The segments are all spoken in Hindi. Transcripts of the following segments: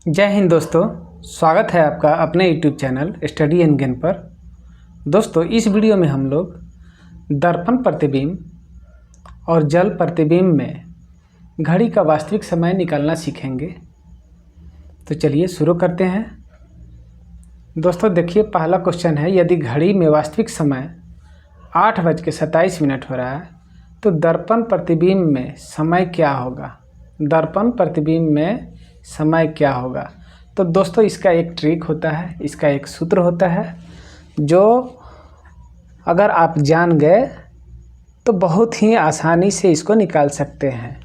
जय हिंद दोस्तों, स्वागत है आपका अपने YouTube channel study and gain पर। दोस्तों, इस वीडियो में हम लोग दर्पण प्रतिबिंब और जल प्रतिबिंब में घड़ी का वास्तविक समय निकालना सीखेंगे। तो चलिए शुरू करते हैं। दोस्तों देखिए, पहला क्वेश्चन है, यदि घड़ी में वास्तविक समय 8:27 हो रहा है तो दर्पण प्रतिबिंब में समय क्या होगा। दर्पण प्रतिबिंब में समय क्या होगा। तो दोस्तों इसका एक ट्रिक होता है, इसका एक सूत्र होता है जो अगर आप जान गए तो बहुत ही आसानी से इसको निकाल सकते हैं।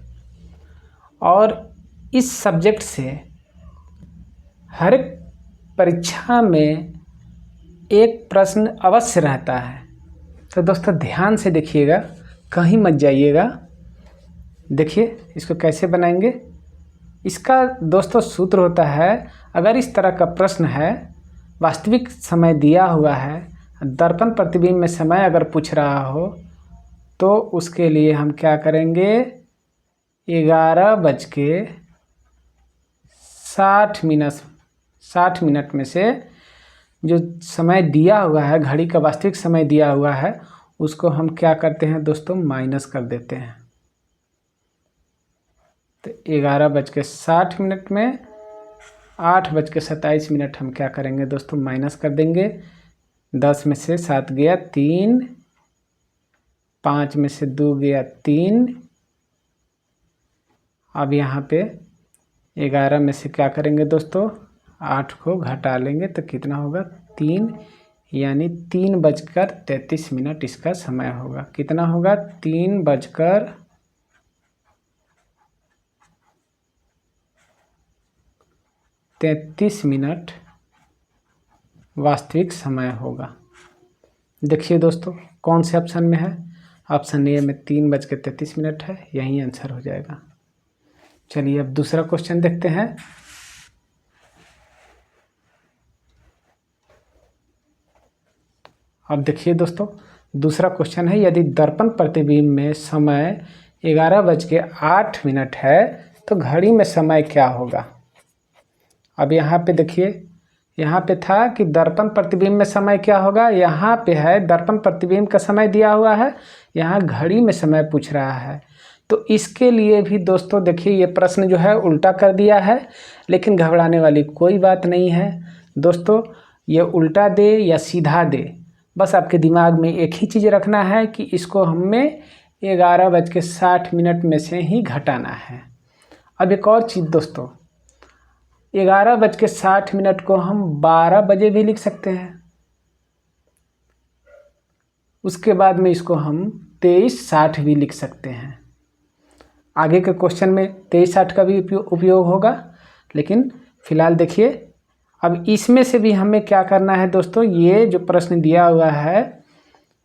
और इस सब्जेक्ट से हर एक परीक्षा में एक प्रश्न अवश्य रहता है। तो दोस्तों ध्यान से देखिएगा, कहीं मत जाइएगा। देखिए इसको कैसे बनाएंगे। इसका दोस्तों सूत्र होता है, अगर इस तरह का प्रश्न है, वास्तविक समय दिया हुआ है, दर्पण प्रतिबिंब में समय अगर पूछ रहा हो तो उसके लिए हम क्या करेंगे, 11:60 में से जो समय दिया हुआ है, घड़ी का वास्तविक समय दिया हुआ है, उसको हम क्या करते हैं दोस्तों, माइनस कर देते हैं। तो 11:60 में 8:27 हम क्या करेंगे दोस्तों, माइनस कर देंगे। 10 में से 7 गया 3, 5 में से 2 गया 3। अब यहाँ पे 11 में से क्या करेंगे दोस्तों, 8 को घटा लेंगे तो कितना होगा, 3, यानी 3:33 इसका समय होगा। कितना होगा, 3:33 वास्तविक समय होगा। देखिए दोस्तों कौन से ऑप्शन में है, ऑप्शन ए में 3:33 है, यही आंसर हो जाएगा। चलिए अब दूसरा क्वेश्चन देखते हैं। अब देखिए दोस्तों, दूसरा क्वेश्चन है, यदि दर्पण प्रतिबिंब में समय 11:08 है तो घड़ी में समय क्या होगा। अब यहाँ पे देखिए, यहाँ पे था कि दर्पण प्रतिबिंब में समय क्या होगा, यहाँ पे है दर्पण प्रतिबिंब का समय दिया हुआ है, यहाँ घड़ी में समय पूछ रहा है। तो इसके लिए भी दोस्तों देखिए, ये प्रश्न जो है उल्टा कर दिया है, लेकिन घबराने वाली कोई बात नहीं है दोस्तों। ये उल्टा दे या सीधा दे, बस आपके दिमाग में एक ही चीज़ रखना है कि इसको हमें 11:60 में से ही घटाना है। अब एक और चीज़ दोस्तों, 11:60 को हम 12 बजे भी लिख सकते हैं। उसके बाद में इसको हम 23:60 भी लिख सकते हैं। आगे के क्वेश्चन में 23:60 का भी उपयोग होगा, लेकिन फिलहाल देखिए, अब इसमें से भी हमें क्या करना है दोस्तों, ये जो प्रश्न दिया हुआ है,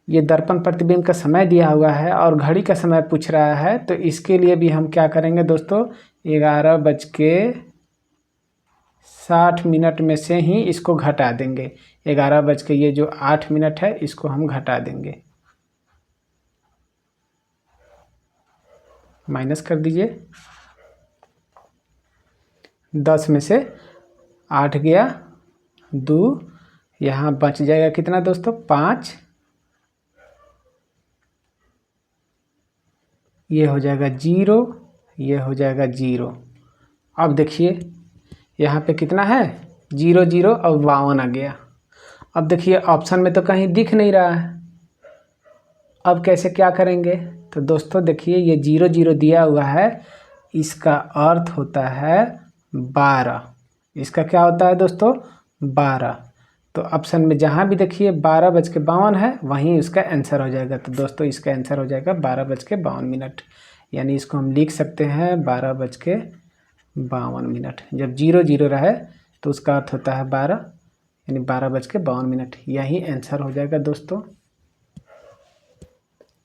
ये दर्पण प्रतिबिंब का समय दिया हुआ है और घड़ी का समय पूछ रहा है, तो इसके लिए भी हम क्या करेंगे दोस्तों, 11:60 में से ही इसको घटा देंगे। 11 ये जो 8 है, इसको हम घटा देंगे, माइनस कर दीजिए। 10 में से 8 गया 2, यहाँ बच जाएगा कितना दोस्तों, 5। ये हो जाएगा 0, ये हो जाएगा 0। अब देखिए यहाँ पे कितना है, 0 0 और 52 आ गया। अब देखिए ऑप्शन में तो कहीं दिख नहीं रहा है, अब कैसे क्या करेंगे। तो दोस्तों देखिए, ये 0 0 दिया हुआ है, इसका अर्थ होता है 12। इसका क्या होता है दोस्तों, 12। तो ऑप्शन में जहाँ भी देखिए 12:52 है, वहीं उसका आंसर हो जाएगा। तो दोस्तों इसका आंसर हो जाएगा 12:52, यानी इसको हम लिख सकते हैं 12:52। जब 0 0 रहे तो उसका अर्थ होता है 12, यानी 12:52, यही आंसर हो जाएगा दोस्तों।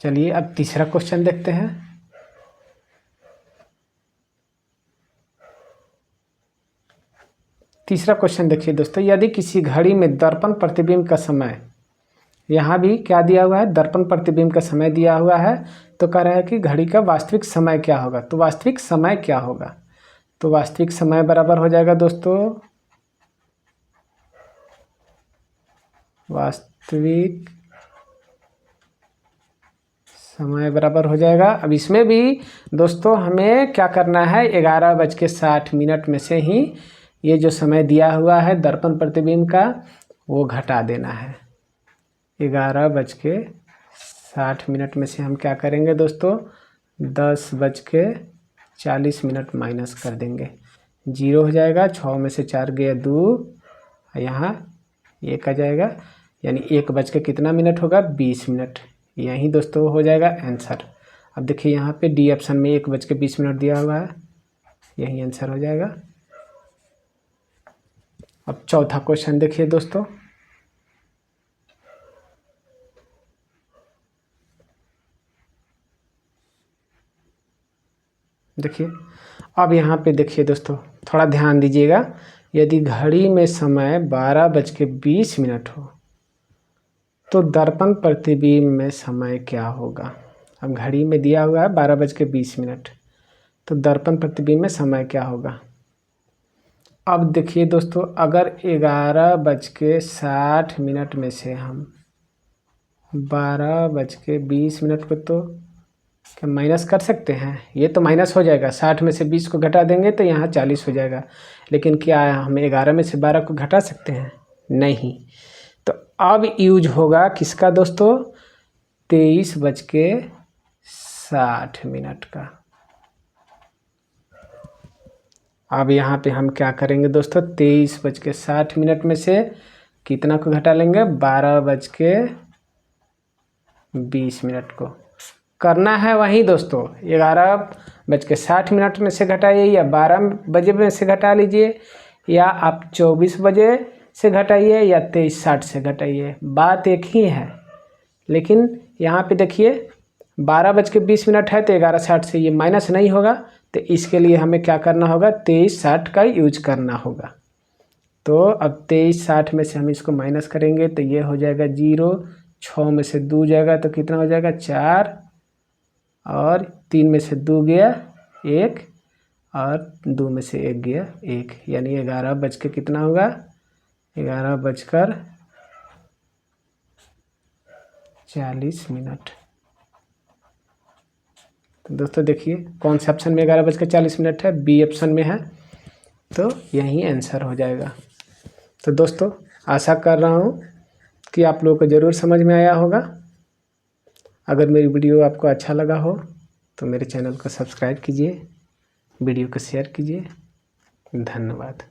चलिए अब तीसरा क्वेश्चन देखते हैं। तीसरा क्वेश्चन देखिए दोस्तों, यदि किसी घड़ी में दर्पण प्रतिबिंब का समय, यहाँ भी क्या दिया हुआ है, दर्पण प्रतिबिंब का समय दिया हुआ है, तो कह रहा है कि घड़ी का वास्तविक समय क्या होगा। तो वास्तविक समय क्या होगा, तो वास्तविक समय बराबर हो जाएगा दोस्तों, वास्तविक समय बराबर हो जाएगा। अब इसमें भी दोस्तों हमें क्या करना है, 11:60 में से ही ये जो समय दिया हुआ है दर्पण प्रतिबिंब का वो घटा देना है। 11:60 में से हम क्या करेंगे दोस्तों, 10:40 माइनस कर देंगे, 0 हो जाएगा। 6 में से 4 गया 2, यहाँ 1 आ जाएगा, यानी 1:20 होगा, 20 मिनट। यही दोस्तों हो जाएगा आंसर। अब देखिए यहाँ पे डी ऑप्शन में 1:20 दिया हुआ है, यही आंसर हो जाएगा। अब चौथा क्वेश्चन देखिए दोस्तों, देखिए अब यहाँ पे देखिए दोस्तों, थोड़ा ध्यान दीजिएगा। यदि घड़ी में समय 12:20 हो तो दर्पण प्रतिबिंब में समय क्या होगा। अब घड़ी में दिया हुआ है 12:20, तो दर्पण प्रतिबिंब में समय क्या होगा। अब देखिए दोस्तों, अगर 11:60 में से हम 12:20 को तो क्या माइनस कर सकते हैं, ये तो माइनस हो जाएगा। 60 में से 20 को घटा देंगे तो यहाँ 40 हो जाएगा, लेकिन क्या हम 11 में से 12 को घटा सकते हैं, नहीं। तो अब यूज होगा किसका दोस्तों, 23:60 का। अब यहाँ पे हम क्या करेंगे दोस्तों, 23:60 में से कितना को घटा लेंगे, 12:20 को। करना है वही दोस्तों, 11:60 में से घटाइए या 12 बजे में से घटा लीजिए, या आप 24 बजे से घटाइए या 23:60 से घटाइए, बात एक ही है। लेकिन यहाँ पे देखिए 12:20 है तो 11:60 से ये माइनस नहीं होगा, तो इसके लिए हमें क्या करना होगा, 23:60 का यूज करना होगा। तो अब 23:60 में से हम इसको माइनस करेंगे तो ये हो जाएगा 0, 6 में से 2 जाएगा तो कितना हो जाएगा 4, और 3 में से 2 गया 1, और 2 में से 1 गया 1, यानी 11 बज के कितना होगा, 11:40। तो दोस्तों देखिए कौन से ऑप्शन में 11:40 है, बी ऑप्शन में है, तो यही आंसर हो जाएगा। तो दोस्तों आशा कर रहा हूँ कि आप लोगों को ज़रूर समझ में आया होगा। अगर मेरी वीडियो आपको अच्छा लगा हो तो मेरे चैनल को सब्सक्राइब कीजिए, वीडियो को शेयर कीजिए। धन्यवाद।